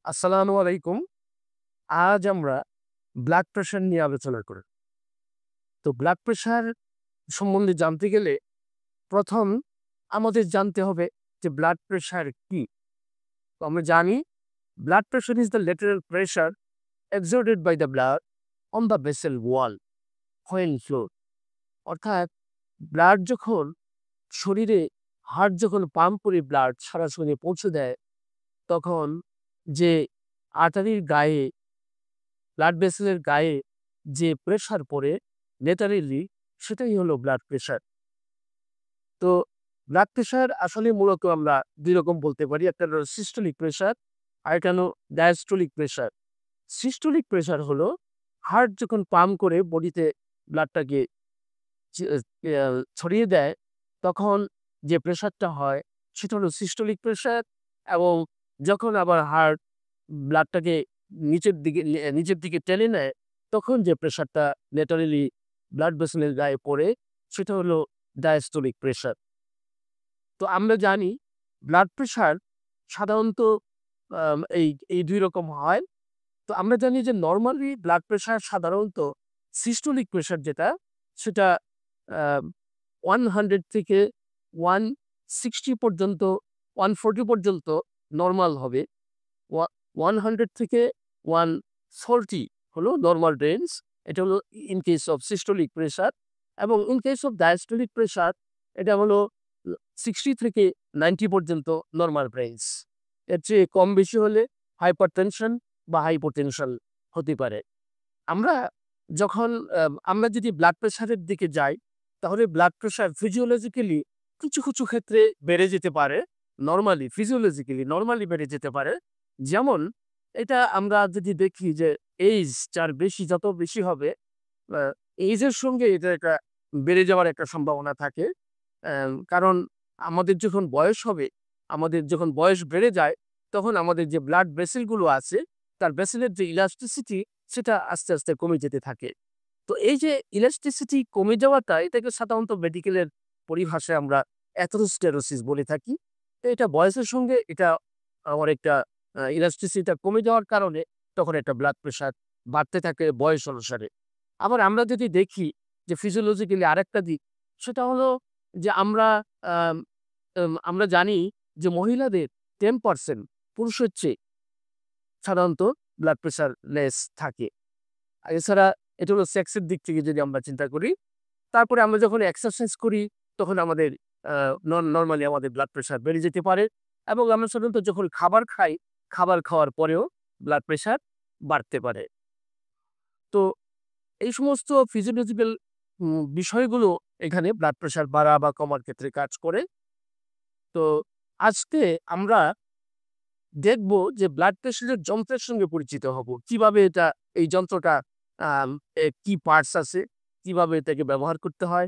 আসসালামু আলাইকুম। আজ আমরা ব্লাড প্রেশার নিয়ে আলোচনা করব। তো ব্লাড প্রেশার সম্বন্ধে জানতে গেলে ১ম আমাদের জানতে হবে যে ব্লাড প্রেশার কি? তো আমরা জানি blood pressure is the lateral pressure exerted by the blood on the vessel wall when flow। অর্থাৎ ব্লাড যখন শরীরে হার্ট যখন পাম্প করে ব্লাড সারা শরীরে পৌঁছে দেয়, তখন যে আর্টারির গায়ে ব্লাড ভেসেলের গায়ে যে প্রেশার পড়ে ল্যাটারালি, সেটাই হলো ব্লাড প্রেশার। তো ব্লাড প্রেশার আসলে মূলত আমরা ২ রকম বলতে পারি। একটা হলো সিস্টোলিক প্রেশার, আরেকটা হলো ডায়াস্টোলিক প্রেশার। সিস্টোলিক প্রেশার হলো হার্ট যখন পাম্প করে বডিতে ব্লাডটাকে ছি আ ছড়িয়ে দেয়, তখন যে প্রেশারটা হয় সেটা হলো সিস্টোলিক প্রেশার। এবং যখন আবার হার্ট ব্লাডটাকে নিচের দিকে টেনে নেয়, তখন যে প্রেশারটা ল্যাটারালি ব্লাড ভেসেলের গায়ে পড়ে, সেটা হলো ডায়াস্টোলিক প্রেশার। তো আমরা জানি ব্লাড প্রেশার সাধারণত এই ২ রকম হয়। তো আমরা জানি যে নরমালি ব্লাড প্রেশার সাধারণত সিস্টোলিক প্রেশার যেটা, সেটা আ 100 থেকে 160 পর্যন্ত, 140 পর্যন্ত নরমাল হবে। ওয়া 100 থেকে 140 হলো নরমাল রেঞ্জ। এটা হলো in case of systolic pressure. এবং in case of diastolic pressure এটা হলো 60 থেকে 90 পর্যন্ত নরমাল রেঞ্জ। এর চেয়ে কম বেশি হলে হাইপারটেনশন বা হাইপোটেনশন হতে পারে। আমরা যখন আমরা যদি ব্লাড প্রেশারের দিকে যাই, তাহলে ব্লাড প্রেশার ফিজিওলজিক্যালি কিছু ক্ষেত্রে বেড়ে যেতে পারে। নরমালি বেড়ে যেতে পারে। যেমন এটা আমরা যদি দেখি যে এইজ যার যত বেশি হবে, আ এইজের সঙ্গে এটা একটা বেড়ে যাওয়ার একটা সম্ভাবনা থাকে। কারণ আমাদের যখন বয়স হবে, আমাদের যখন বয়স বেড়ে যায়, তখন আমাদের যে ব্লাড ভেসেল গুলো আছে, তার ভেসেলের যে ইলাস্টিসিটি, সেটা আস্তে কমে যেতে থাকে। তো এই যে ইলাস্টিসিটি কমে যাওয়াটা, এটাকে সাধারণত মেডিকেলের পরিভাষায় আমরা অ্যাথেরোস্ক্লেরোসিস বলে থাকি। তো এটা বয়সের সঙ্গে এটা অনেকটা ইলাস্টিসিটিটা কমে যাওয়ার কারণে তখন একটা ব্লাড প্রেশার বাড়তে থাকে বয়স অনুসারে। আবার আমরা যদি দেখি যে ফিজিওলজিক্যালি আরেকটা দিক, সেটা হলো যে আম আমরা জানি যে মহিলাদের 10% পুরুষের চেয়ে সাধারণত ব্লাড প্রেশার লেস থাকে। আর এছাড়া এটা হলো সেক্সের দিক থেকে যদি আমরা চিন্তা করি। তারপরে আমরা যখন এক্সারসাইজ করি, তখন আমাদের আ নরমালি আমাদের ব্লাড প্রেশার বেড়ে যেতে পারে। এবং আমরা সাধারণত যখন খাবার খাই, খাবার খাওয়ার পরেও ব্লাড প্রেশার বাড়তে পারে। তো এই সমস্ত ফিজিওলজিক্যাল বিষয়গুলো এখানে ব্লাড প্রেশার বাড়া বা কমার ক্ষেত্রে কাজ করে। তো আজকে আমরা দেখব যে ব্লাড প্রেশারের যন্ত্রের সঙ্গে পরিচিত হব। কিভাবে এই যন্ত্রটা, আম কি পার্টস আছে, কিভাবে এটাকে ব্যবহার করতে হয়,